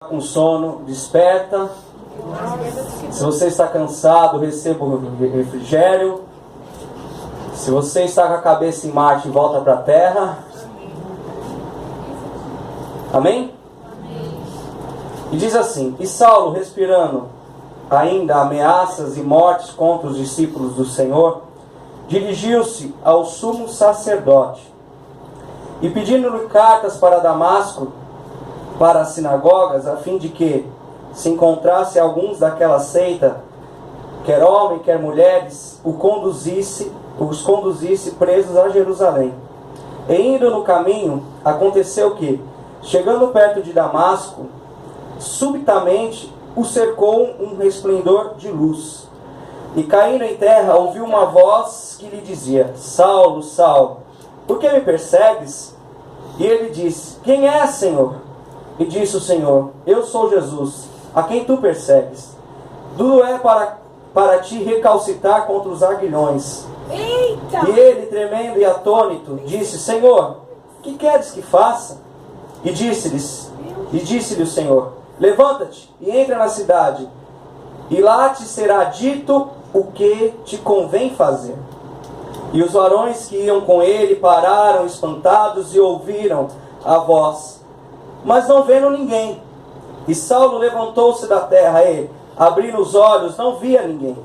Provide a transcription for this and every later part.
com sono, desperta. Se você está cansado, receba o refrigério. Se você está com a cabeça em Marte, volta para a Terra. Amém? E diz assim: e Saulo, respirando ainda ameaças e mortes contra os discípulos do Senhor, dirigiu-se ao sumo sacerdote e, pedindo-lhe cartas para Damasco, para as sinagogas, a fim de que se encontrasse alguns daquela seita, quer homem, quer mulheres, os conduzisse presos a Jerusalém. E indo no caminho, aconteceu que, chegando perto de Damasco, subitamente o cercou um resplendor de luz. E caindo em terra, ouviu uma voz que lhe dizia: Saulo, Saulo, por que me persegues? E ele disse: quem é, Senhor? E disse o Senhor: eu sou Jesus, a quem tu persegues. Duro é para ti recalcitar contra os aguilhões. Eita! E ele, tremendo e atônito, disse: Senhor, que queres que faça? E disse-lhe o Senhor: levanta-te e entra na cidade, e lá te será dito o que te convém fazer. E os varões que iam com ele pararam espantados e ouviram a voz, mas não vendo ninguém. E Saulo levantou-se da terra, e, abrindo os olhos, não via ninguém.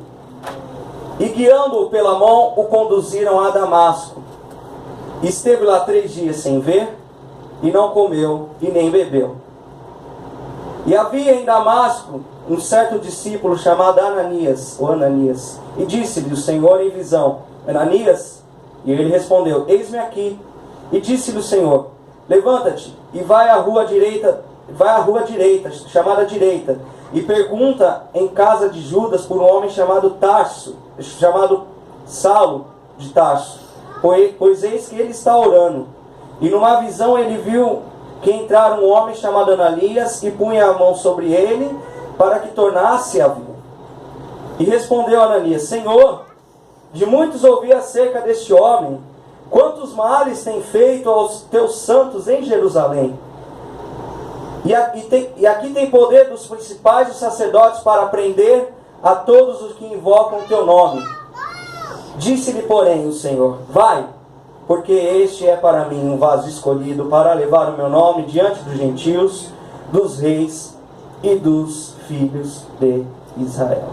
E guiando-o pela mão, o conduziram a Damasco. E esteve lá 3 dias sem ver, e não comeu, e nem bebeu. E havia em Damasco um certo discípulo chamado Ananias, e disse-lhe o Senhor em visão: Ananias? E ele respondeu: eis-me aqui. E disse-lhe o Senhor: levanta-te e vai à rua direita, chamada direita, e pergunta em casa de Judas por um homem chamado Saulo de Tarso, pois eis que ele está orando. E numa visão ele viu que entrara um homem chamado Ananias, e punha a mão sobre ele para que tornasse a ver. E respondeu Ananias: Senhor, de muitos ouvi acerca deste homem, quantos males tem feito aos teus santos em Jerusalém. E aqui tem poder dos principais dos sacerdotes para prender a todos os que invocam o teu nome. Disse-lhe, porém, o Senhor: vai, porque este é para mim um vaso escolhido para levar o meu nome diante dos gentios, dos reis e dos filhos de Israel.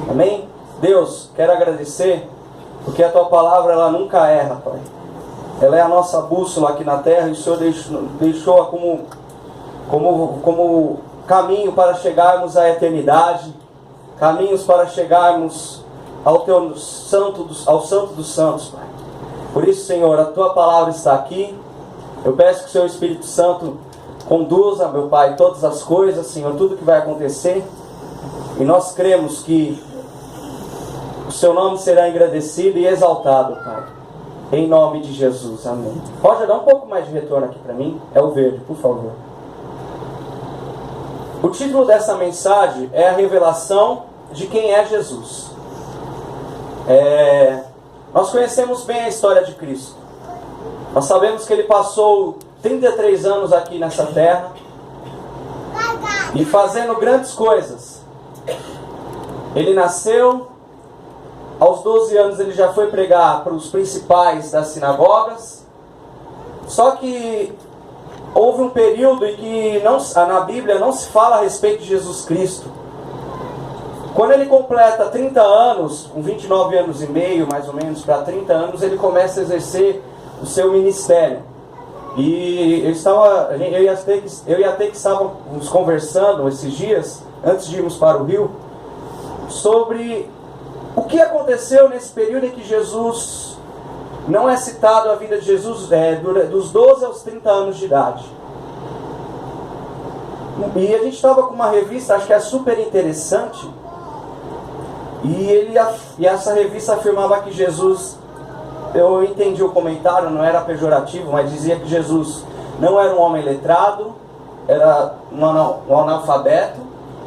Amém? Deus, quero agradecer, porque a tua palavra ela nunca erra, Pai. Ela é a nossa bússola aqui na terra, e o Senhor deixou-a como caminho para chegarmos à eternidade, caminhos para chegarmos ao Santo dos Santos, Pai. Por isso, Senhor, a tua palavra está aqui. Eu peço que o Seu Espírito Santo conduza, meu Pai, todas as coisas, Senhor, tudo que vai acontecer. E nós cremos que o Seu nome será engrandecido e exaltado, Pai. Em nome de Jesus, amém. Pode dar um pouco mais de retorno aqui para mim? É o verde, por favor. O título dessa mensagem é a revelação de quem é Jesus. Nós conhecemos bem a história de Cristo. Nós sabemos que Ele passou 33 anos aqui nessa terra e fazendo grandes coisas. Ele nasceu, aos 12 anos ele já foi pregar para os principais das sinagogas. Só que houve um período em que na Bíblia não se fala a respeito de Jesus Cristo. Quando ele completa 30 anos, com 29 anos e meio, mais ou menos, para 30 anos, ele começa a exercer o seu ministério. E eu e a Tê que estávamos conversando esses dias, antes de irmos para o Rio, sobre o que aconteceu nesse período em que Jesus, não é citado a vida de Jesus, dos 12 aos 30 anos de idade. E a gente estava com uma revista, acho que é super interessante, e essa revista afirmava que Jesus, eu entendi o comentário, não era pejorativo, mas dizia que Jesus não era um homem letrado, era um analfabeto,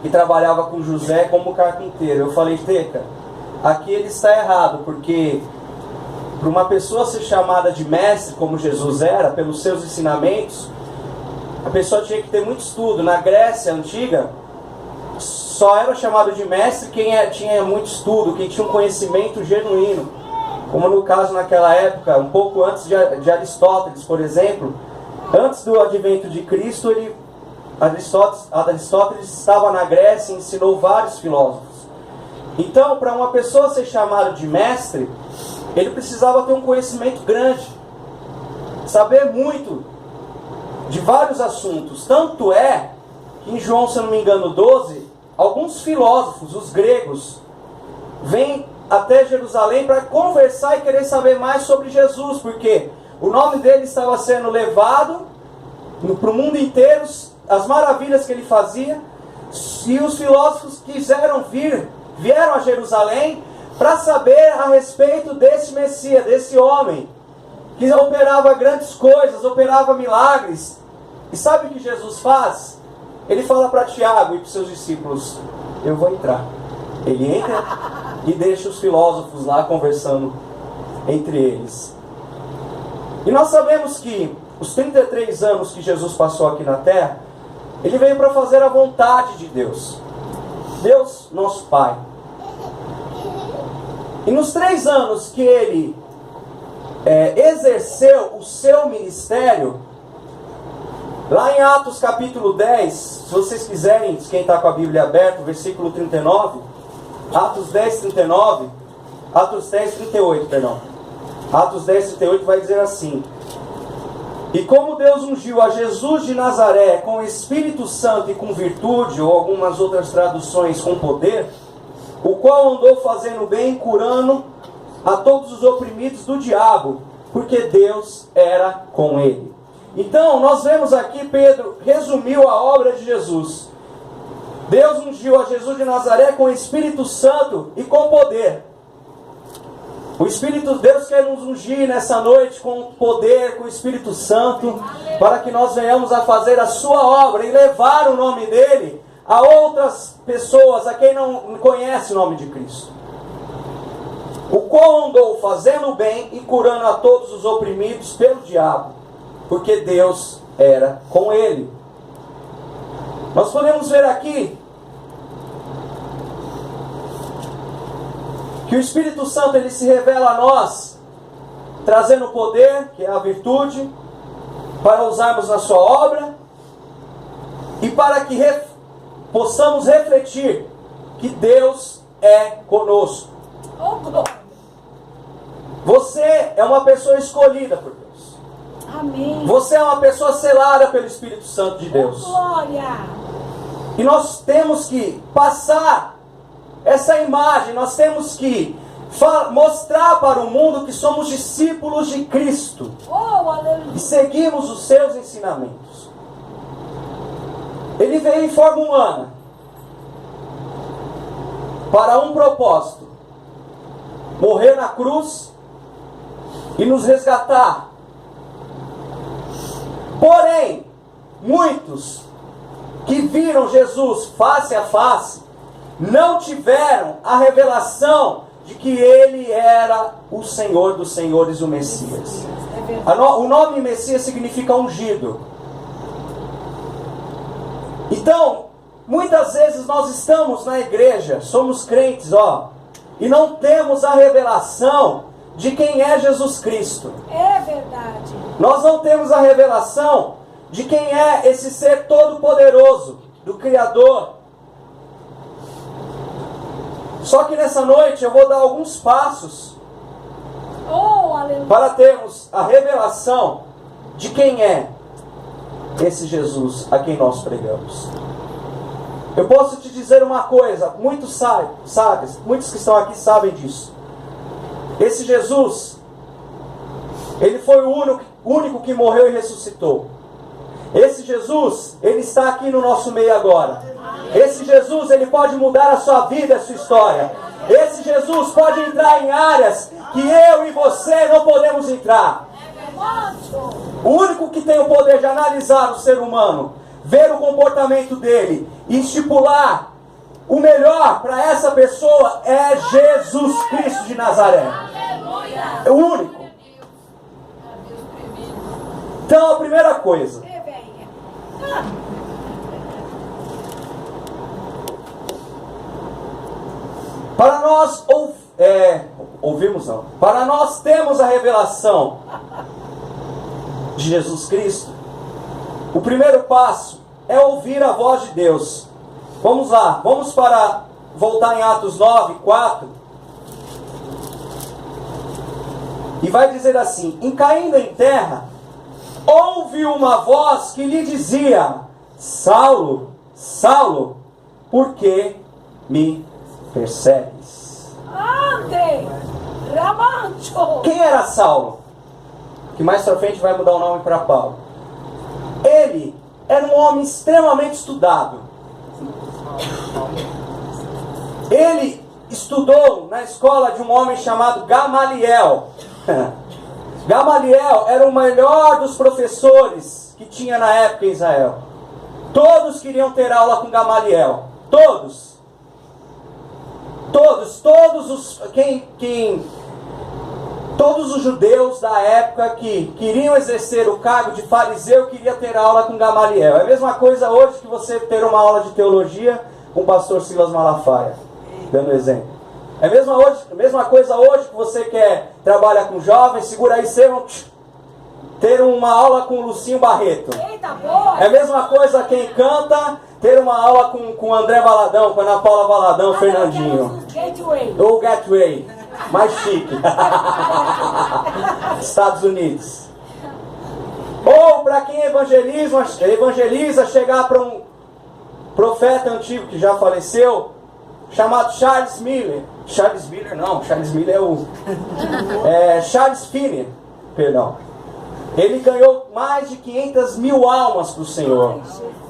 e trabalhava com José como carpinteiro. Eu falei: Teca, aqui ele está errado, porque para uma pessoa ser chamada de mestre, como Jesus era, pelos seus ensinamentos, a pessoa tinha que ter muito estudo. Na Grécia Antiga, só era chamado de mestre quem tinha muito estudo, quem tinha um conhecimento genuíno. Como no caso naquela época, um pouco antes de Aristóteles, por exemplo. Antes do advento de Cristo, Aristóteles estava na Grécia e ensinou vários filósofos. Então, para uma pessoa ser chamada de mestre, ele precisava ter um conhecimento grande, saber muito de vários assuntos. Tanto é que em João, se eu não me engano, 12, alguns filósofos, os gregos, vêm até Jerusalém para conversar e querer saber mais sobre Jesus, porque o nome dele estava sendo levado para o mundo inteiro, as maravilhas que ele fazia, e os filósofos vieram a Jerusalém para saber a respeito desse Messias, desse homem, que operava grandes coisas, operava milagres. E sabe o que Jesus faz? Ele fala para Tiago e para os seus discípulos: eu vou entrar. Ele entra e deixa os filósofos lá conversando entre eles. E nós sabemos que os 33 anos que Jesus passou aqui na terra, ele veio para fazer a vontade de Deus. Deus, nosso Pai. E nos 3 anos que ele exerceu o seu ministério, lá em Atos capítulo 10, se vocês quiserem, quem está com a Bíblia aberta, versículo 39, Atos 10, 39, Atos 10, 38, perdão. Atos 10, 38 vai dizer assim: e como Deus ungiu a Jesus de Nazaré com o Espírito Santo e com virtude, ou algumas outras traduções com poder, o qual andou fazendo bem, curando a todos os oprimidos do diabo, porque Deus era com ele. Então, nós vemos aqui, Pedro resumiu a obra de Jesus. Deus ungiu a Jesus de Nazaré com o Espírito Santo e com poder. O Espírito de Deus quer nos ungir nessa noite com poder, com o Espírito Santo, para que nós venhamos a fazer a sua obra e levar o nome dele a outras pessoas, a quem não conhece o nome de Cristo. O qual andou fazendo o bem e curando a todos os oprimidos pelo diabo, porque Deus era com ele. Nós podemos ver aqui que o Espírito Santo ele se revela a nós, trazendo poder, que é a virtude, para usarmos na sua obra e para que possamos refletir que Deus é conosco. Você é uma pessoa escolhida por Deus. Amém. Você é uma pessoa selada pelo Espírito Santo de Deus. Glória. E nós temos que passar essa imagem, nós temos que mostrar para o mundo que somos discípulos de Cristo. Aleluia. E seguimos os seus ensinamentos. Ele veio em forma humana para um propósito: morrer na cruz e nos resgatar. Porém, muitos que viram Jesus face a face não tiveram a revelação de que ele era o Senhor dos senhores, o Messias. O nome Messias significa ungido. Então, muitas vezes nós estamos na igreja, somos crentes, e não temos a revelação de quem é Jesus Cristo. É verdade. Nós não temos a revelação de quem é esse ser todo-poderoso, do Criador. Só que nessa noite eu vou dar alguns passos para termos a revelação de quem é esse Jesus a quem nós pregamos. Eu posso te dizer uma coisa, muitos muitos que estão aqui sabem disso. Esse Jesus, ele foi o único que morreu e ressuscitou. Esse Jesus, ele está aqui no nosso meio agora. Esse Jesus, ele pode mudar a sua vida, a sua história. Esse Jesus pode entrar em áreas que eu e você não podemos entrar. O único que tem o poder de analisar o ser humano, ver o comportamento dele e estipular o melhor para essa pessoa é Jesus Cristo de Nazaré. É o único. Então a primeira coisa, Para nós ouvimos não. Para nós temos a revelação de Jesus Cristo. O primeiro passo é ouvir a voz de Deus. Vamos lá, vamos voltar em Atos 9, 4. E vai dizer assim: e caindo em terra, houve uma voz que lhe dizia: Saulo, Saulo, por que me persegues? Ande! Ramancho! Quem era Saulo? Que mais pra frente vai mudar o nome para Paulo. Ele era um homem extremamente estudado. Ele estudou na escola de um homem chamado Gamaliel. Gamaliel era o melhor dos professores que tinha na época em Israel. Todos queriam ter aula com Gamaliel. Todos os judeus da época que queriam exercer o cargo de fariseu queriam ter aula com Gamaliel. É a mesma coisa hoje que você ter uma aula de teologia com o pastor Silas Malafaia, dando exemplo. É a mesma coisa hoje que você quer trabalhar com jovens, segura aí, ter uma aula com o Lucinho Barreto. Eita, boa! É a mesma coisa quem canta, ter uma aula com o André Valadão, com a Ana Paula Valadão, Fernandinho. Gateway. Ou Gateway, mais chique. Estados Unidos. Ou para quem evangeliza, chegar para um profeta antigo que já faleceu, chamado Charles Miller. Charles Miller é Charles Finney, perdão. Ele ganhou mais de 500 mil almas para o Senhor.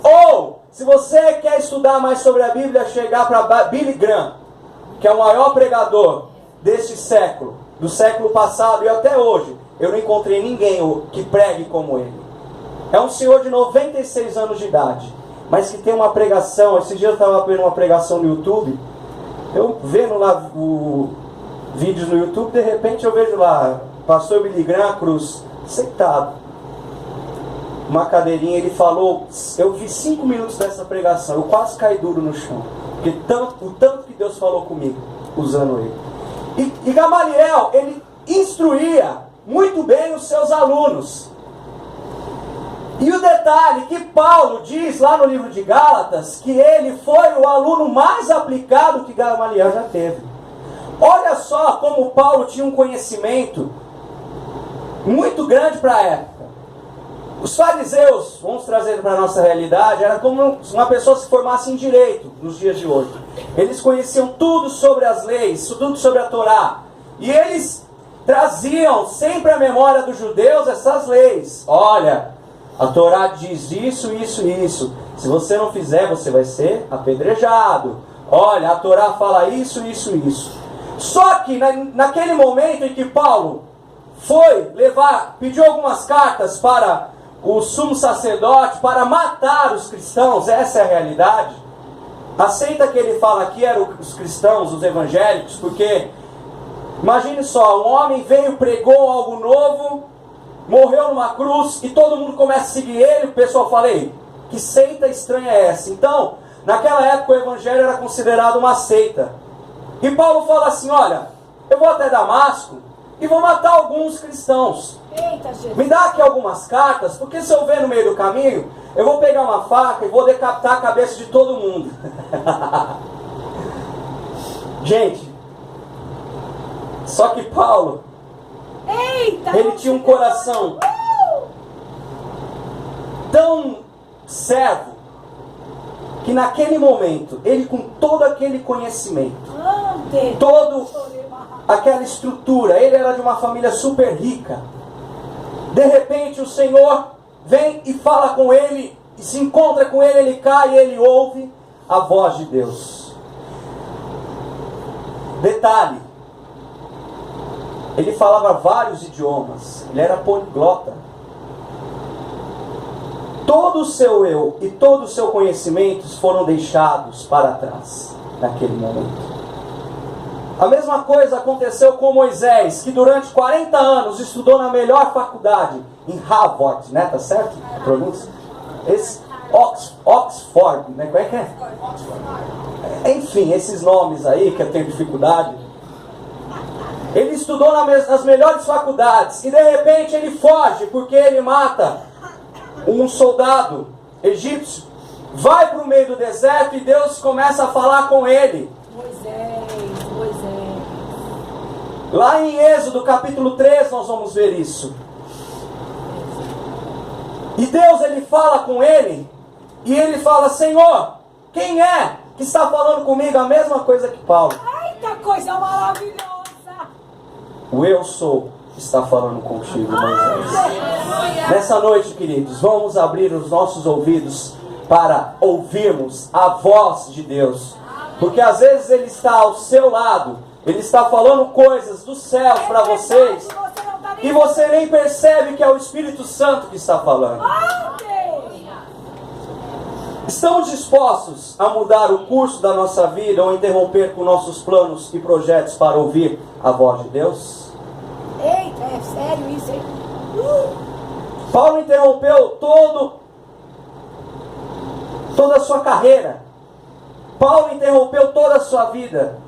Ou, se você quer estudar mais sobre a Bíblia, chegar para Billy Graham, que é o maior pregador deste século, do século passado e até hoje. Eu não encontrei ninguém que pregue como ele. É um senhor de 96 anos de idade, mas que tem uma pregação. Esse dia eu estava vendo uma pregação no YouTube, eu vendo lá vídeos no YouTube, de repente eu vejo lá, pastor Billy Graham Cruz, sentado, uma cadeirinha, ele falou, eu vi 5 minutos dessa pregação, eu quase caí duro no chão, porque o tanto que Deus falou comigo, usando ele. E Gamaliel, ele instruía muito bem os seus alunos. E o detalhe que Paulo diz lá no livro de Gálatas, que ele foi o aluno mais aplicado que Gamaliel já teve. Olha só como Paulo tinha um conhecimento muito grande para a época. Os fariseus, vamos trazer para a nossa realidade, era como uma pessoa se formasse em direito nos dias de hoje. Eles conheciam tudo sobre as leis, tudo sobre a Torá. E eles traziam sempre à memória dos judeus essas leis. Olha, a Torá diz isso, isso e isso. Se você não fizer, você vai ser apedrejado. Olha, a Torá fala isso, isso e isso. Só que naquele momento em que Paulo pediu algumas cartas para o sumo sacerdote para matar os cristãos, essa é a realidade. Aceita que ele fala aqui eram os cristãos, os evangélicos, porque imagine só, um homem veio, pregou algo novo, morreu numa cruz e todo mundo começa a seguir ele, o pessoal fala, ei, que seita estranha é essa? Então, naquela época o evangelho era considerado uma seita. E Paulo fala assim, olha, eu vou até Damasco e vou matar alguns cristãos. Eita, Jesus. Me dá aqui algumas cartas, porque se eu ver no meio do caminho, eu vou pegar uma faca e vou decapitar a cabeça de todo mundo. Gente, só que Paulo, Eita, ele tinha um coração tão servo, que naquele momento, ele com todo aquele conhecimento, Ande. toda aquela estrutura, ele era de uma família super rica. De repente o Senhor vem e fala com ele, e se encontra com ele, ele cai e ele ouve a voz de Deus. Detalhe, ele falava vários idiomas, ele era poliglota. Todo o seu eu e todo o seu conhecimento foram deixados para trás naquele momento. A mesma coisa aconteceu com Moisés, que durante 40 anos estudou na melhor faculdade, em Harvard, né? Tá certo a pronúncia? Oxford, né? Como é que é? Enfim, esses nomes aí que eu tenho dificuldade. Ele estudou nas melhores faculdades e de repente ele foge porque ele mata um soldado egípcio. Vai para o meio do deserto e Deus começa a falar com ele. Moisés. Lá em Êxodo capítulo 3 nós vamos ver isso. E Deus ele fala com ele e ele fala: Senhor, quem é que está falando comigo? A mesma coisa que Paulo. Eita, coisa maravilhosa! O eu sou que está falando contigo, Moisés. Nessa noite, queridos, vamos abrir os nossos ouvidos para ouvirmos a voz de Deus. Porque às vezes Ele está ao seu lado, Ele está falando coisas dos céus para vocês, e você nem percebe que é o Espírito Santo que está falando. Estamos dispostos a mudar o curso da nossa vida ou interromper com nossos planos e projetos para ouvir a voz de Deus? Eita, é sério isso, hein? Paulo interrompeu toda a sua carreira. Paulo interrompeu toda a sua vida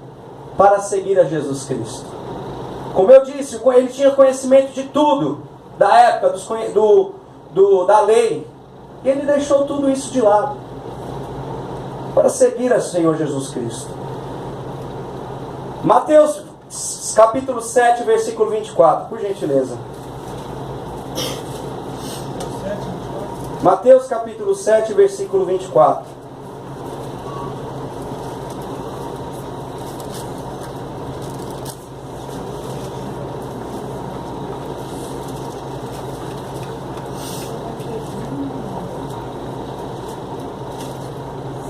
para seguir a Jesus Cristo. Como eu disse, ele tinha conhecimento de tudo da época, da lei. E ele deixou tudo isso de lado para seguir ao Senhor Jesus Cristo. Mateus capítulo 7, versículo 24, por gentileza. Mateus capítulo 7, versículo 24.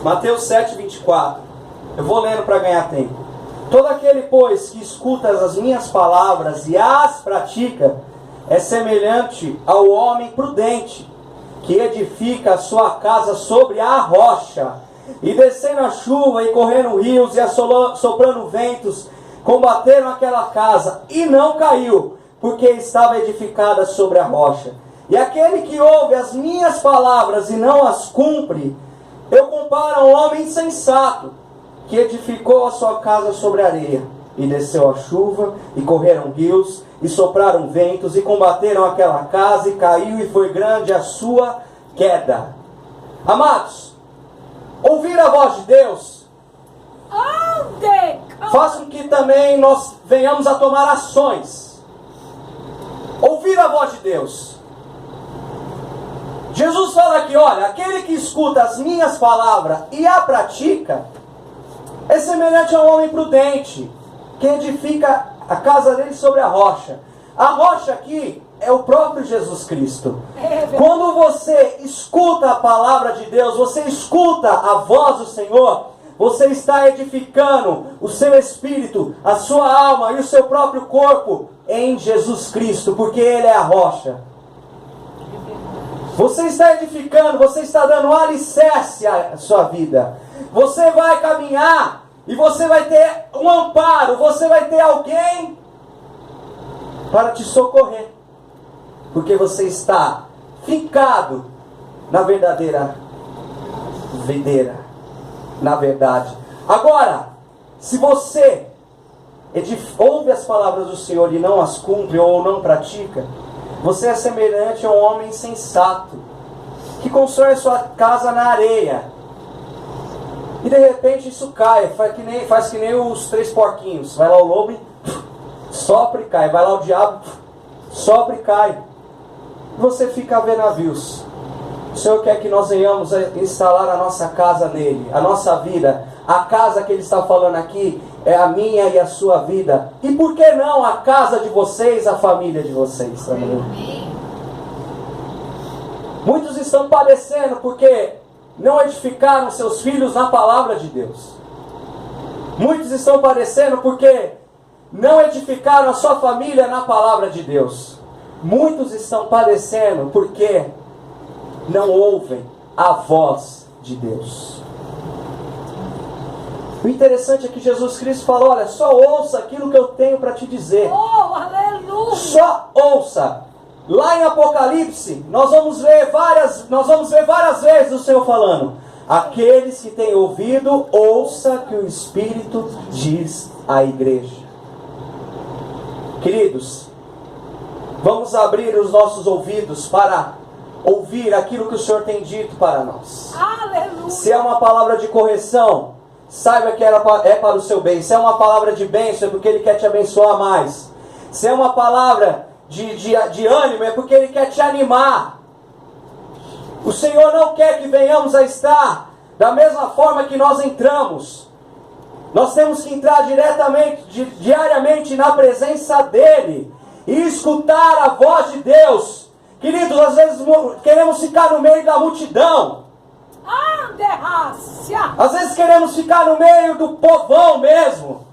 Mateus 7, 24. Eu vou lendo para ganhar tempo. Todo aquele, pois, que escuta as minhas palavras e as pratica, é semelhante ao homem prudente, que edifica a sua casa sobre a rocha, e descendo a chuva, e correndo rios, e soprando ventos, combateram aquela casa, e não caiu, porque estava edificada sobre a rocha. E aquele que ouve as minhas palavras e não as cumpre, eu comparo a um homem insensato, que edificou a sua casa sobre a areia, e desceu a chuva, e correram rios, e sopraram ventos, e combateram aquela casa, e caiu, e foi grande a sua queda. Amados, ouvir a voz de Deus faz com que também nós venhamos a tomar ações. Ouvir a voz de Deus. Jesus fala aqui, olha, aquele que escuta as minhas palavras e a pratica, é semelhante a um homem prudente, que edifica a casa dele sobre a rocha. A rocha aqui é o próprio Jesus Cristo. Quando você escuta a palavra de Deus, você escuta a voz do Senhor, você está edificando o seu espírito, a sua alma e o seu próprio corpo em Jesus Cristo, porque Ele é a rocha. Você está edificando, você está dando um alicerce à sua vida. Você vai caminhar e você vai ter um amparo, você vai ter alguém para te socorrer. Porque você está fincado na verdadeira videira, na verdade. Agora, se você ouve as palavras do Senhor e não as cumpre ou não pratica, você é semelhante a um homem insensato, que constrói sua casa na areia. E de repente isso cai, faz que nem os 3 porquinhos. Vai lá o lobo, sopra e cai. Vai lá o diabo, sopra e cai. E você fica a ver navios. O Senhor quer que nós venhamos a instalar a nossa casa nele, a nossa vida. A casa que Ele está falando aqui é a minha e a sua vida. E por que não a casa de vocês, a família de vocês também? Muitos estão padecendo porque não edificaram seus filhos na palavra de Deus. Muitos estão padecendo porque não edificaram a sua família na palavra de Deus. Muitos estão padecendo porque não ouvem a voz de Deus. O interessante é que Jesus Cristo falou, olha, só ouça aquilo que eu tenho para te dizer. Oh, aleluia! Só ouça. Lá em Apocalipse, nós vamos ver várias vezes o Senhor falando: aqueles que têm ouvido, ouça que o Espírito diz à igreja. Queridos, vamos abrir os nossos ouvidos para ouvir aquilo que o Senhor tem dito para nós. Aleluia. Se é uma palavra de correção, saiba que é para o seu bem. Se é uma palavra de bênção, é porque Ele quer te abençoar mais. Se é uma palavra de ânimo, é porque Ele quer te animar. O Senhor não quer que venhamos a estar da mesma forma que nós entramos. Nós temos que entrar diariamente na presença dEle e escutar a voz de Deus. Queridos, às vezes queremos ficar no meio da multidão. Às vezes queremos ficar no meio do povão mesmo.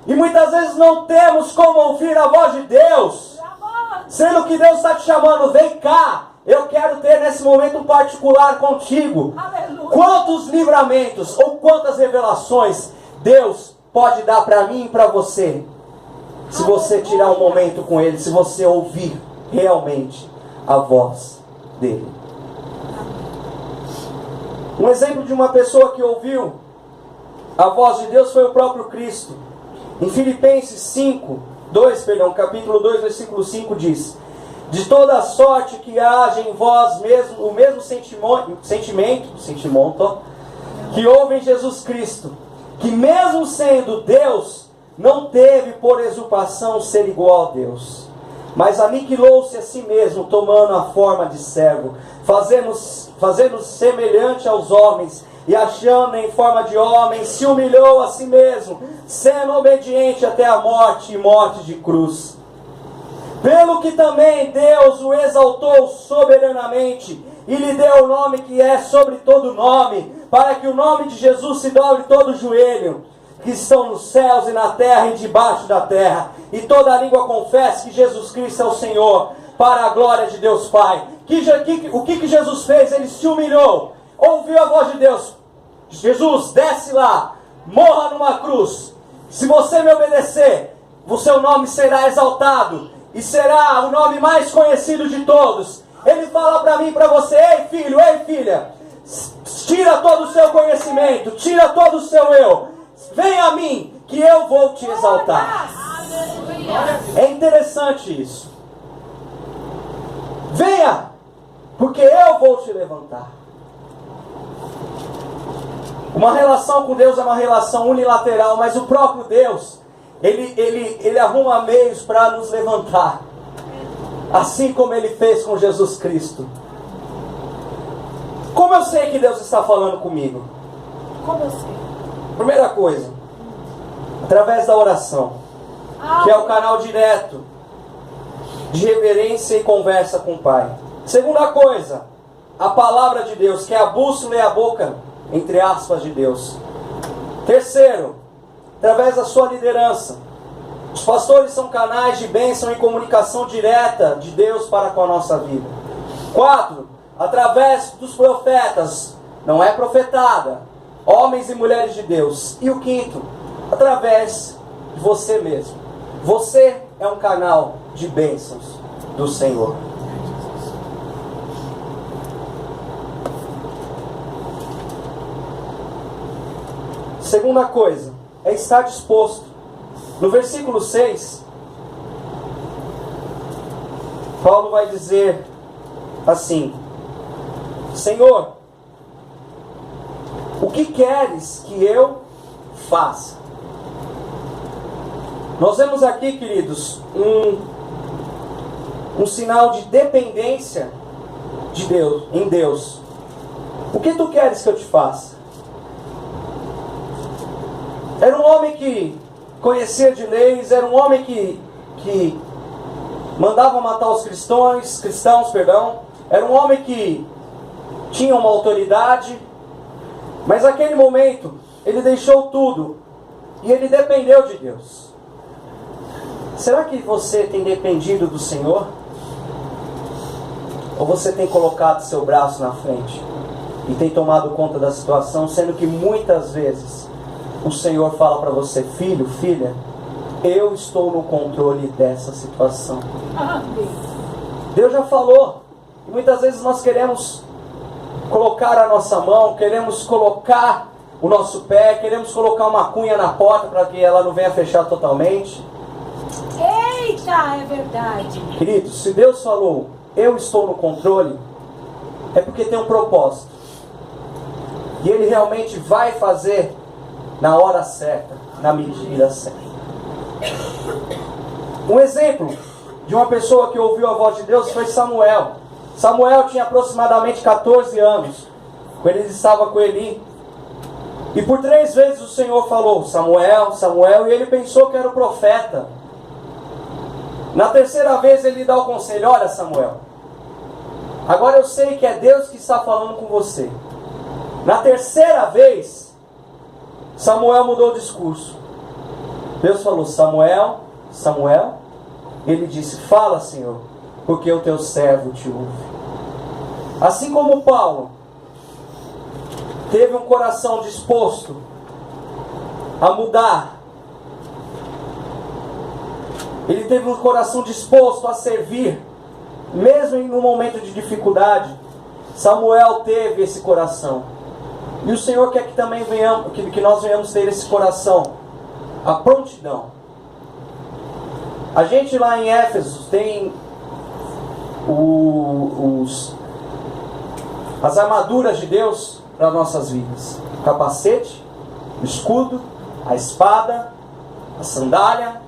E muitas vezes não temos como ouvir a voz de Deus. Sendo que Deus está te chamando: vem cá, eu quero ter nesse momento um particular contigo. Aleluia. Quantos livramentos ou quantas revelações Deus pode dar para mim e para você, se você tirar um momento com Ele, se você ouvir realmente a voz dEle. Um exemplo de uma pessoa que ouviu a voz de Deus foi o próprio Cristo. Em Filipenses capítulo 2, versículo 5 diz: de toda sorte que haja em vós mesmo o mesmo sentimento que houve em Jesus Cristo, que mesmo sendo Deus, não teve por usurpação ser igual a Deus, mas aniquilou-se a si mesmo, tomando a forma de servo, fazendo-se semelhante aos homens, e achando em forma de homem, se humilhou a si mesmo, sendo obediente até a morte e morte de cruz. Pelo que também Deus o exaltou soberanamente, e lhe deu o nome que é sobre todo nome, para que o nome de Jesus se dobre todo o joelho, que estão nos céus e na terra e debaixo da terra, e toda língua confesse que Jesus Cristo é o Senhor, para a glória de Deus Pai. O que Jesus fez? Ele se humilhou, ouviu a voz de Deus: Jesus, desce lá, morra numa cruz. Se você me obedecer, o seu nome será exaltado, e será o nome mais conhecido de todos. Ele fala para mim e para você: ei filho, ei filha, tira todo o seu conhecimento, tira todo o seu eu, vem a mim, que eu vou te exaltar. É interessante isso. Venha, porque eu vou te levantar. Uma relação com Deus é uma relação unilateral, mas o próprio Deus, Ele arruma meios para nos levantar, assim como Ele fez com Jesus Cristo. Como eu sei que Deus está falando comigo? Como eu sei? Primeira coisa, através da oração, que é o canal direto de reverência e conversa com o Pai. Segunda coisa, a palavra de Deus, que é a bússola e a boca, entre aspas, de Deus. Terceiro, através da sua liderança. Os pastores são canais de bênção e comunicação direta de Deus para com a nossa vida. 4, através dos profetas, não é profetada, homens e mulheres de Deus. E o 5, através de você mesmo. Você é um canal de bênçãos do Senhor. Segunda coisa, é estar disposto. No versículo 6, Paulo vai dizer assim: Senhor, o que queres que eu faça? Nós vemos aqui, queridos, um sinal de dependência de Deus, em Deus. O que tu queres que eu te faça? Era um homem que conhecia de leis, era um homem que mandava matar os cristãos, era um homem que tinha uma autoridade, mas naquele momento ele deixou tudo e ele dependeu de Deus. Será que você tem dependido do Senhor? Ou você tem colocado seu braço na frente e tem tomado conta da situação, sendo que muitas vezes o Senhor fala para você: filho, filha, eu estou no controle dessa situação. Deus já falou. E muitas vezes nós queremos colocar a nossa mão, queremos colocar o nosso pé, queremos colocar uma cunha na porta para que ela não venha fechar totalmente. Eita, é verdade. Queridos, se Deus falou, eu estou no controle, é porque tem um propósito. E Ele realmente vai fazer na hora certa, na medida certa. Um exemplo de uma pessoa que ouviu a voz de Deus foi Samuel. Samuel tinha aproximadamente 14 anos, quando ele estava com Eli. E por 3 vezes o Senhor falou, Samuel, Samuel, e ele pensou que era o profeta. Na terceira vez ele dá o conselho, olha Samuel, agora eu sei que é Deus que está falando com você. Na terceira vez, Samuel mudou o discurso. Deus falou, Samuel, Samuel. Ele disse, fala Senhor, porque o teu servo te ouve. Assim como Paulo teve um coração disposto a mudar, ele teve um coração disposto a servir, mesmo em um momento de dificuldade. Samuel teve esse coração. E o Senhor quer que também que nós venhamos ter esse coração, a prontidão. A gente lá em Éfeso tem as armaduras de Deus para nossas vidas. O capacete, o escudo, a espada, a sandália.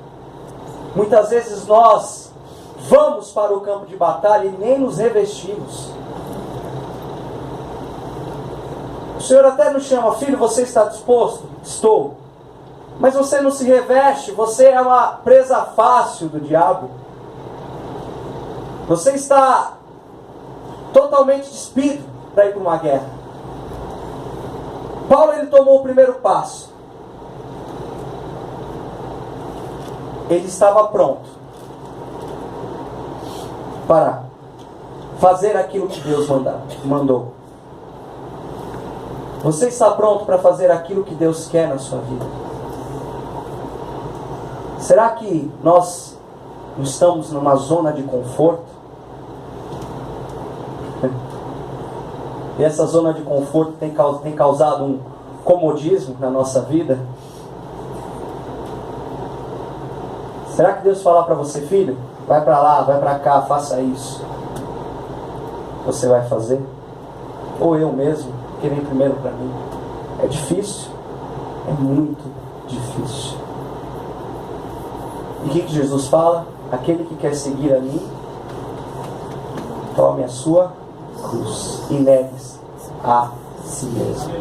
Muitas vezes nós vamos para o campo de batalha e nem nos revestimos. O Senhor até nos chama, filho, você está disposto? Estou. Mas você não se reveste, você é uma presa fácil do diabo. Você está totalmente despido para ir para uma guerra. Paulo, ele tomou o primeiro passo. Ele estava pronto para fazer aquilo que Deus mandou. Você está pronto para fazer aquilo que Deus quer na sua vida? Será que nós estamos numa zona de conforto? E essa zona de conforto tem causado um comodismo na nossa vida? Será que Deus falar para você, filho, vai para lá, vai para cá, faça isso, você vai fazer? Ou eu mesmo, que vem primeiro para mim? É difícil, é muito difícil. E o que Jesus fala? Aquele que quer seguir a mim, tome a sua cruz e negue-se a si mesmo.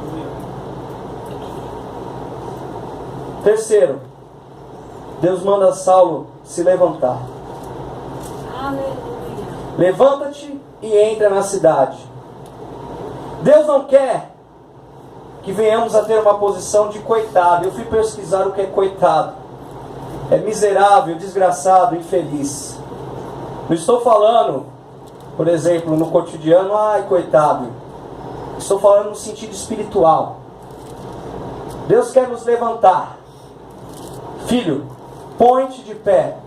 Terceiro, Deus manda Saulo se levantar. Aleluia. Levanta-te e entra na cidade. Deus não quer que venhamos a ter uma posição de coitado. Eu fui pesquisar o que é coitado. É miserável, desgraçado, infeliz. Não estou falando, por exemplo, no cotidiano, ai, coitado. Estou falando no sentido espiritual. Deus quer nos levantar. Filho, põe-te de pé.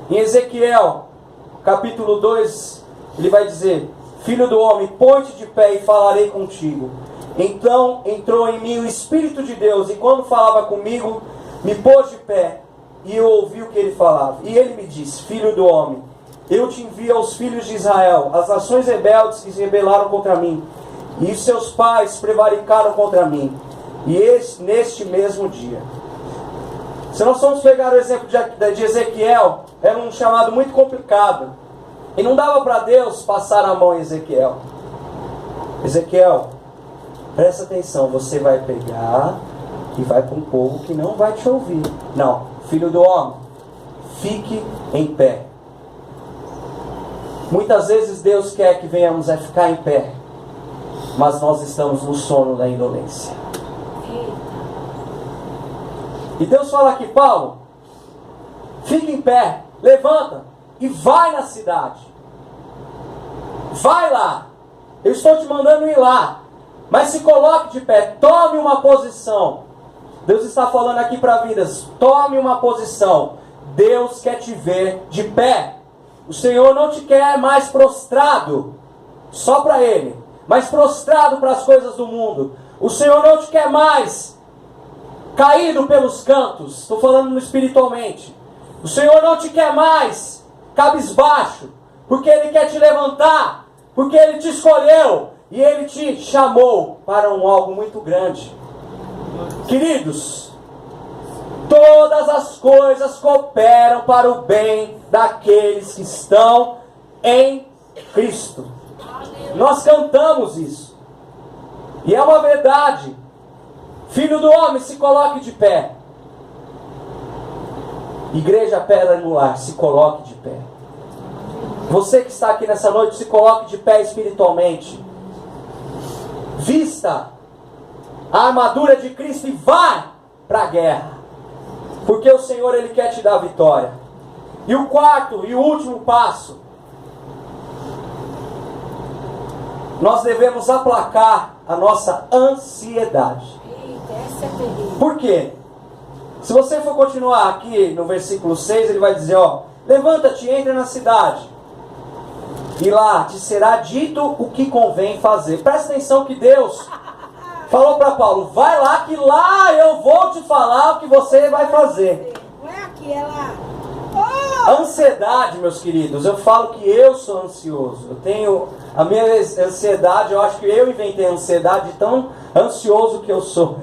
Em Ezequiel, capítulo 2, ele vai dizer, filho do homem, põe-te de pé e falarei contigo. Então entrou em mim o Espírito de Deus, e quando falava comigo, me pôs de pé, e eu ouvi o que ele falava. E ele me disse, filho do homem, eu te envio aos filhos de Israel, as nações rebeldes que se rebelaram contra mim, e os seus pais prevaricaram contra mim, e neste mesmo dia. Se nós formos pegar o exemplo de Ezequiel, era um chamado muito complicado, e não dava para Deus passar a mão em Ezequiel. Ezequiel, presta atenção, você vai pegar e vai para um povo que não vai te ouvir. Não, filho do homem, fique em pé. Muitas vezes Deus quer que venhamos a ficar em pé, mas nós estamos no sono da indolência. E Deus fala aqui, Paulo, fique em pé, levanta e vai na cidade. Vai lá. Eu estou te mandando ir lá. Mas se coloque de pé, tome uma posição. Deus está falando aqui para vidas, tome uma posição. Deus quer te ver de pé. O Senhor não te quer mais prostrado só para Ele, mas prostrado para as coisas do mundo. O Senhor não te quer mais caído pelos cantos. Estou falando espiritualmente. O Senhor não te quer mais cabisbaixo, porque Ele quer te levantar, porque Ele te escolheu e Ele te chamou para algo muito grande. Queridos, todas as coisas cooperam para o bem daqueles que estão em Cristo. Nós cantamos isso. E é uma verdade. Filho do homem, se coloque de pé. Igreja Pedra Angular, se coloque de pé. Você que está aqui nessa noite, se coloque de pé espiritualmente. Vista a armadura de Cristo e vá para a guerra. Porque o Senhor, Ele quer te dar a vitória. E o quarto e o último passo. Nós devemos aplacar a nossa ansiedade. Eita, essa é terrível. Por quê? Se você for continuar aqui no versículo 6, ele vai dizer, ó, levanta-te, entra na cidade, e lá te será dito o que convém fazer. Presta atenção que Deus falou para Paulo, vai lá que lá eu vou te falar o que você vai fazer. Não é aqui, é lá. Ansiedade, meus queridos, eu falo que eu sou ansioso. Eu tenho a minha ansiedade, eu acho que eu inventei a ansiedade, tão ansioso que eu sou.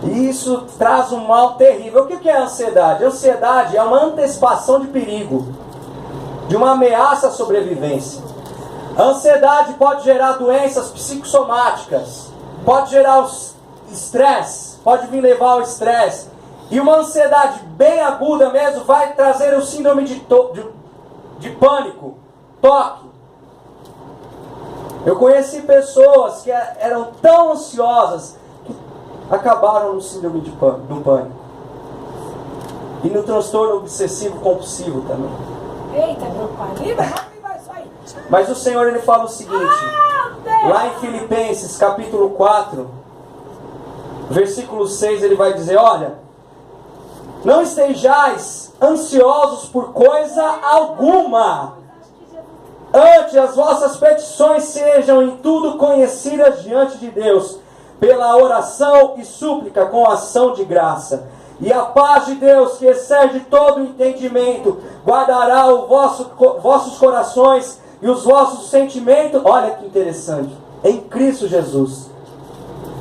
E isso traz um mal terrível. O que é a ansiedade? A ansiedade é uma antecipação de perigo, de uma ameaça à sobrevivência. A ansiedade pode gerar doenças psicossomáticas, pode gerar estresse, pode vir levar ao estresse. E uma ansiedade bem aguda mesmo vai trazer o síndrome de pânico, toque. Eu conheci pessoas que eram tão ansiosas que acabaram no síndrome do pânico. E no transtorno obsessivo compulsivo também. Eita, meu pai, livra isso aí. Mas o Senhor, Ele fala o seguinte, lá em Filipenses capítulo 4, versículo 6, Ele vai dizer, olha, não estejais ansiosos por coisa alguma. Antes as vossas petições sejam em tudo conhecidas diante de Deus, pela oração e súplica com ação de graça. E a paz de Deus, que excede todo entendimento, guardará vossos corações e os vossos sentimentos, olha que interessante, em Cristo Jesus.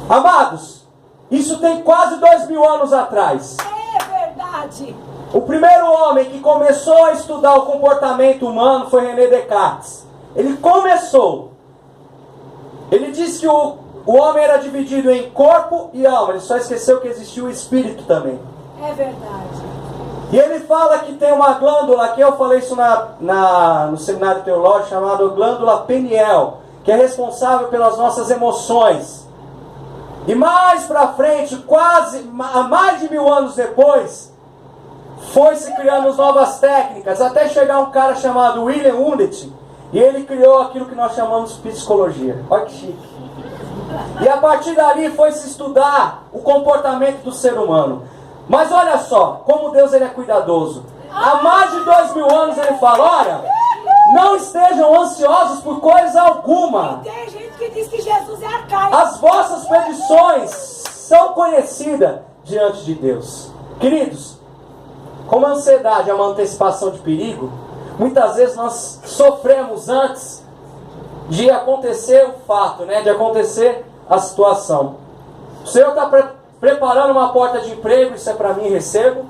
Amados, isso tem quase 2000 anos atrás. O primeiro homem que começou a estudar o comportamento humano foi René Descartes. Ele começou. Ele disse que o homem era dividido em corpo e alma. Ele só esqueceu que existia o espírito também. É verdade. E ele fala que tem uma glândula, que eu falei isso no seminário teológico, chamada glândula peniel, que é responsável pelas nossas emoções. E mais pra frente, quase mais de 1000 anos depois, foi-se criando novas técnicas, até chegar um cara chamado William Wundt, e ele criou aquilo que nós chamamos de psicologia. Olha que chique. E a partir dali foi-se estudar o comportamento do ser humano. Mas olha só, como Deus ele é cuidadoso. Há mais de 2000 anos ele fala, olha, não estejam ansiosos por coisa alguma. Tem gente que diz que Jesus é arcaico. As vossas petições são conhecidas diante de Deus. Queridos, como a ansiedade é uma antecipação de perigo, muitas vezes nós sofremos antes de acontecer o fato, de acontecer a situação. O Senhor está preparando uma porta de emprego, isso é para mim, recebo.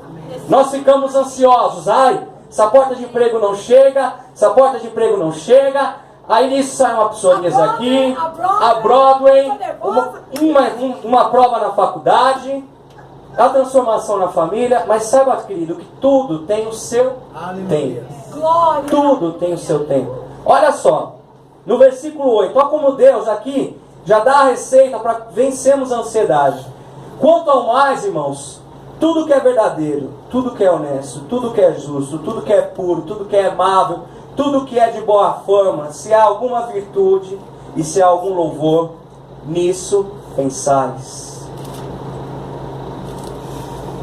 Nós ficamos ansiosos, essa porta de emprego não chega, essa porta de emprego não chega. Aí nisso sai uma pessoinha aqui, a Broadway, uma prova na faculdade, a transformação na família. Mas saiba, querido, que tudo tem o seu tempo. Glória. Tudo tem o seu tempo. Olha só, no versículo 8, olha como Deus aqui já dá a receita para vencermos a ansiedade. Quanto ao mais, irmãos, tudo que é verdadeiro, tudo que é honesto, tudo que é justo, tudo que é puro, tudo que é amável, tudo que é de boa fama, se há alguma virtude e se há algum louvor, nisso pensais.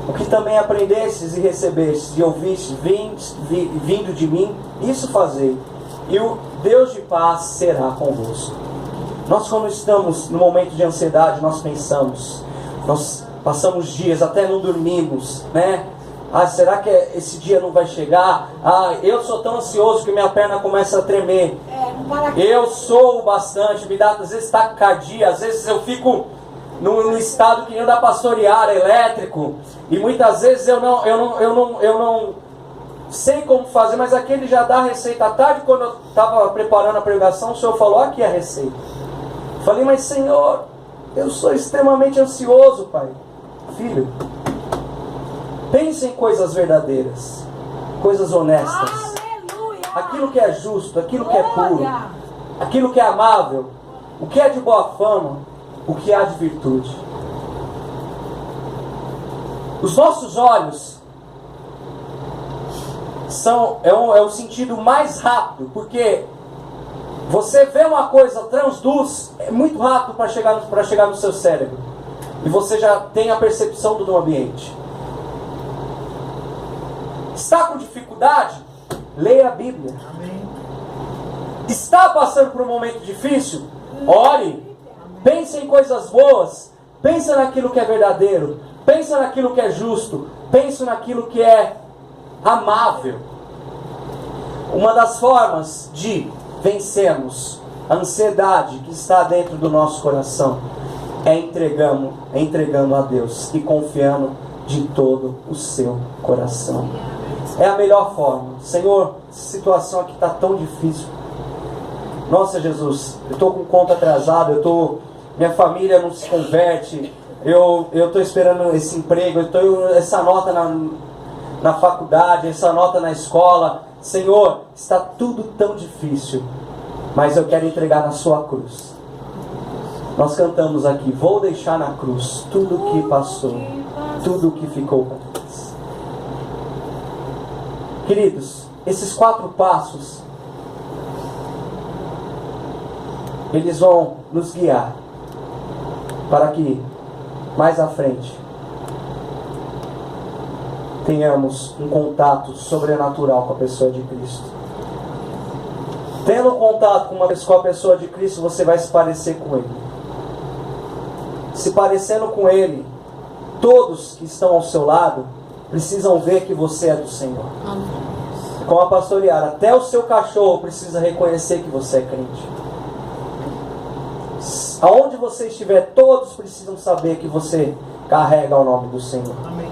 o que também aprendestes e recebestes e ouvistes vindo de mim, isso fazei, e o Deus de paz será convosco. Nós, quando estamos no momento de ansiedade, nós pensamos, nós passamos dias, até não dormimos, né? Será que esse dia não vai chegar? Eu sou tão ansioso que minha perna começa a tremer. Eu sou bastante, me dá às vezes taquicardia, às vezes eu fico no estado que nem da pastorear elétrico, e muitas vezes eu não sei como fazer, mas aqui ele já dá a receita. À tarde, quando eu estava preparando a pregação, o Senhor falou: aqui a receita. Falei: mas Senhor, eu sou extremamente ansioso, Pai. Filho, pense em coisas verdadeiras, coisas honestas. Aleluia! Aquilo que é justo, aquilo que é puro, aquilo que é amável, o que é de boa fama, o que há de virtude. Os nossos olhos é o sentido mais rápido, porque você vê uma coisa, transluz, é muito rápido para chegar no seu cérebro, e você já tem a percepção do ambiente. Está com dificuldade? Leia a Bíblia. Amém. Está passando por um momento difícil? Ore. Pense em coisas boas. Pense naquilo que é verdadeiro. Pense naquilo que é justo. Pense naquilo que é amável. Uma das formas de vencermos a ansiedade que está dentro do nosso coração é entregando a Deus e confiando de todo o seu coração. É a melhor forma. Senhor, essa situação aqui está tão difícil. Nossa, Jesus, eu estou com conta atrasada, minha família não se converte, eu estou esperando esse emprego, essa nota na faculdade, essa nota na escola. Senhor, está tudo tão difícil, mas eu quero entregar na sua cruz. Nós cantamos aqui: vou deixar na cruz tudo o que passou, tudo o que ficou para trás. Queridos, esses 4 passos, eles vão nos guiar para que mais à frente tenhamos um contato sobrenatural com a pessoa de Cristo. Tendo contato com a pessoa de Cristo, você vai se parecer com Ele. Se parecendo com Ele, todos que estão ao seu lado precisam ver que você é do Senhor. Como a pastorear, até o seu cachorro precisa reconhecer que você é crente. Aonde você estiver, todos precisam saber que você carrega o nome do Senhor. Amém.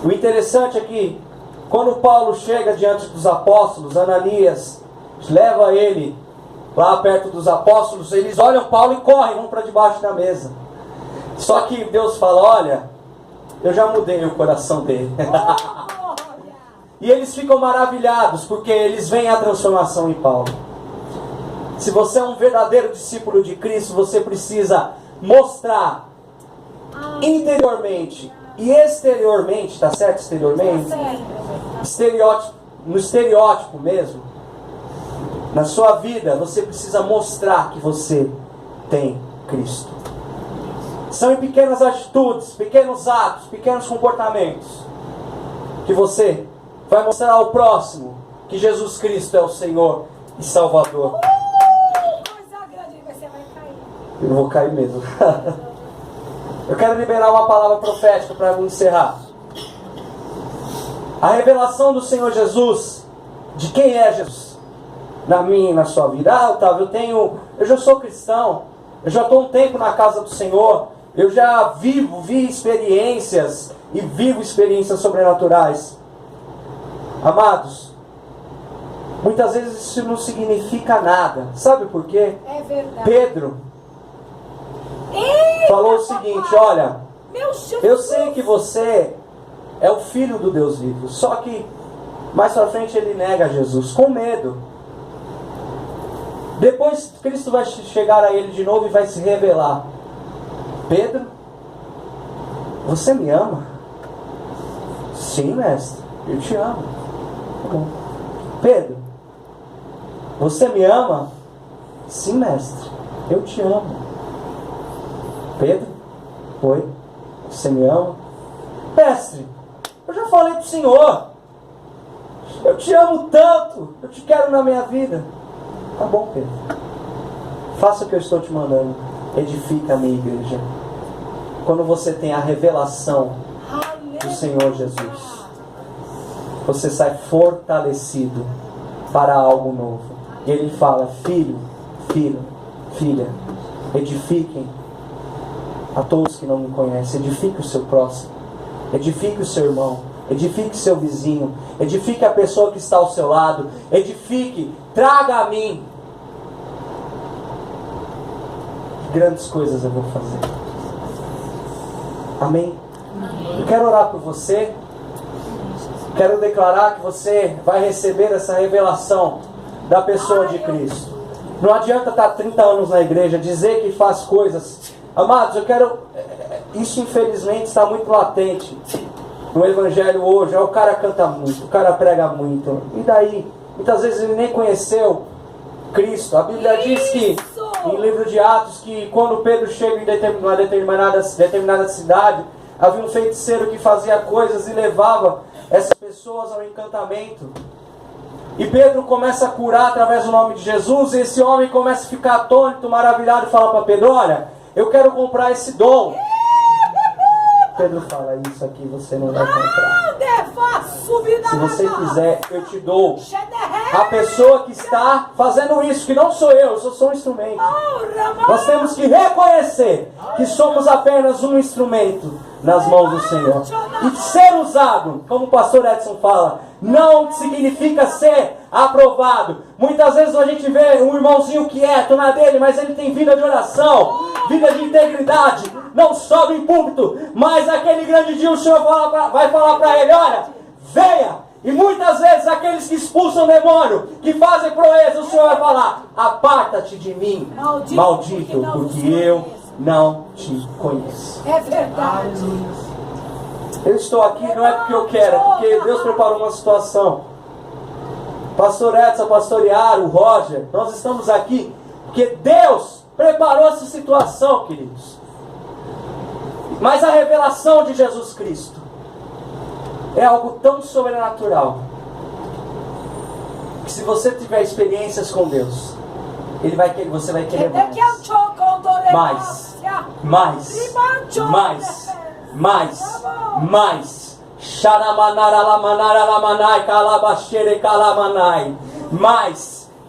O interessante é que, quando Paulo chega diante dos apóstolos, Ananias leva ele lá perto dos apóstolos, eles olham Paulo e correm, vão para debaixo da mesa. Só que Deus fala: olha, eu já mudei o coração dele. E eles ficam maravilhados, porque eles veem a transformação em Paulo. Se você é um verdadeiro discípulo de Cristo, você precisa mostrar interiormente e exteriormente, tá certo? Exteriormente? No estereótipo mesmo. Na sua vida, você precisa mostrar que você tem Cristo. São em pequenas atitudes, pequenos atos, pequenos comportamentos que você vai mostrar ao próximo que Jesus Cristo é o Senhor e Salvador. Eu vou cair mesmo. Eu quero liberar uma palavra profética para encerrar. A revelação do Senhor Jesus, de quem é Jesus, na minha e na sua vida. Otávio, eu já sou cristão, eu já estou um tempo na casa do Senhor, eu já vi experiências e vivo experiências sobrenaturais. Amados, muitas vezes isso não significa nada. Sabe por quê? É verdade. Pedro falou o seguinte: olha, eu sei que você é o Filho do Deus vivo. Só que mais pra frente ele nega Jesus com medo. Depois Cristo vai chegar a ele de novo e vai se revelar: Pedro, você me ama? Sim, mestre, eu te amo. Pedro, você me ama? Sim, mestre, eu te amo. Pedro, oi, você me ama? Mestre, eu já falei para o Senhor, eu te amo tanto, eu te quero na minha vida. Tá bom, Pedro, faça o que eu estou te mandando, edifica a minha igreja. Quando você tem a revelação do Senhor Jesus, você sai fortalecido para algo novo. E Ele fala: filho, filho, filha, edifiquem a todos que não me conhecem, edifique o seu próximo, edifique o seu irmão, edifique o seu vizinho, edifique a pessoa que está ao seu lado, edifique, traga a mim. Grandes coisas eu vou fazer. Amém? Eu quero orar por você. Quero declarar que você vai receber essa revelação da pessoa de Cristo. Não adianta estar 30 anos na igreja, dizer que faz coisas. Amados, eu quero... Isso infelizmente está muito latente no evangelho hoje. O cara canta muito, o cara prega muito. E daí? Muitas vezes ele nem conheceu Cristo. A Bíblia diz que, em livro de Atos, que quando Pedro chega em uma determinada cidade, havia um feiticeiro que fazia coisas e levava essas pessoas ao encantamento. E Pedro começa a curar através do nome de Jesus. E esse homem começa a ficar atônito, maravilhado, e fala para Pedro: olha, eu quero comprar esse dom. Pedro fala: isso aqui você não vai comprar. Se você quiser, eu te dou. A pessoa que está fazendo isso, que não sou eu só sou um instrumento. Nós temos que reconhecer que somos apenas um instrumento nas mãos do Senhor. E ser usado, como o pastor Edson fala, não significa ser aprovado. Muitas vezes a gente vê um irmãozinho quieto na dele, mas ele tem vida de oração, vida de integridade, não sobe em púlpito, mas naquele grande dia o Senhor vai falar para ele: olha, venha. E muitas vezes aqueles que expulsam o demônio, que fazem proeza, o Senhor vai falar: aparta-te de mim, maldito, porque eu não te conheço. É verdade. Eu estou aqui não é porque eu quero, é porque Deus preparou uma situação. Pastor Edson, pastor Iaro, Roger, nós estamos aqui porque Deus preparou essa situação, queridos. Mas a revelação de Jesus Cristo é algo tão sobrenatural que se você tiver experiências com Deus, você vai querer mais.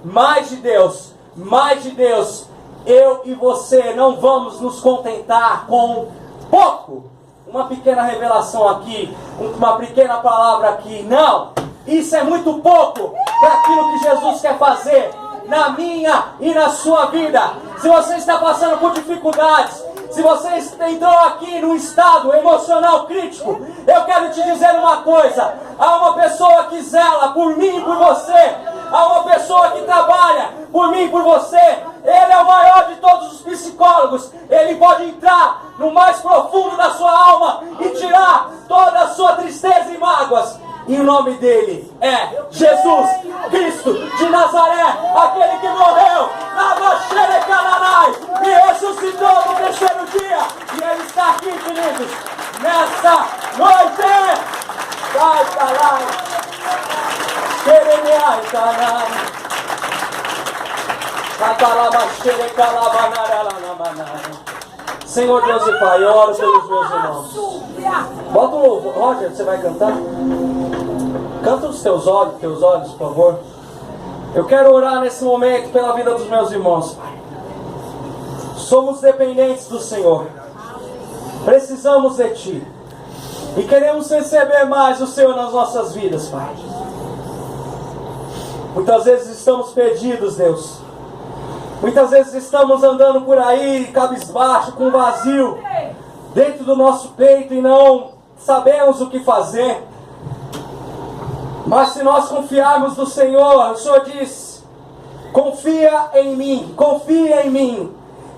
Mais de Deus, mais de Deus. Eu e você não vamos nos contentar com pouco. Uma pequena revelação aqui, uma pequena palavra aqui. Não, isso é muito pouco para aquilo que Jesus quer fazer na minha e na sua vida. Se você está passando por dificuldades, se você entrou aqui num estado emocional crítico, eu quero te dizer uma coisa: há uma pessoa que zela por mim e por você, há uma pessoa que trabalha por mim e por você. Ele é o maior de todos os psicólogos. Ele pode entrar no mais profundo da sua alma e tirar toda a sua tristeza e mágoas. E o nome dele é Jesus Cristo de Nazaré, aquele que morreu na Baxerecananai e ressuscitou no terceiro dia. E ele está aqui, queridos, nessa noite. Vai para lá. Senhor Deus e Pai, eu oro pelos meus irmãos. Bota o louvor. Roger, você vai cantar? Canta os teus olhos, por favor. Eu quero orar nesse momento pela vida dos meus irmãos, Pai. Somos dependentes do Senhor. Precisamos de Ti. E queremos receber mais o Senhor nas nossas vidas, Pai. Muitas vezes estamos perdidos, Deus. Muitas vezes estamos andando por aí, cabisbaixo, com vazio dentro do nosso peito e não sabemos o que fazer. Mas se nós confiarmos no Senhor, o Senhor diz: confia em mim,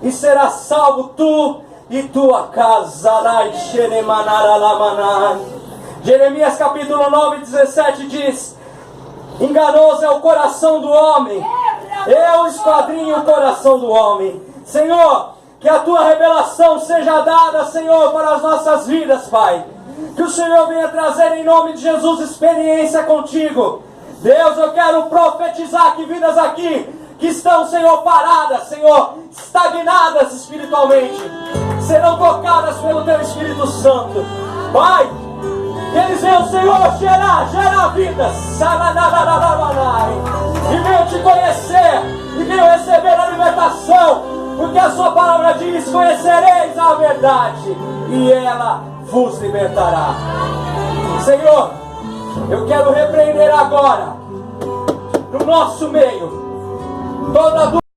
e será salvo tu e tua casa. Jeremias capítulo 9, 17 diz: enganoso é o coração do homem, eu esquadrinho o coração do homem. Senhor, que a tua revelação seja dada, Senhor, para as nossas vidas, Pai. Que o Senhor venha trazer em nome de Jesus experiência contigo. Deus, eu quero profetizar que vidas aqui que estão, Senhor, paradas, Senhor, estagnadas espiritualmente, serão tocadas pelo Teu Espírito Santo. Pai, que eles venham, Senhor, gerar vidas, e venham Te conhecer, e venham receber a libertação, porque a Sua palavra diz: conhecereis a verdade, e ela vos libertará. Senhor, eu quero repreender agora, no nosso meio, toda dúvida.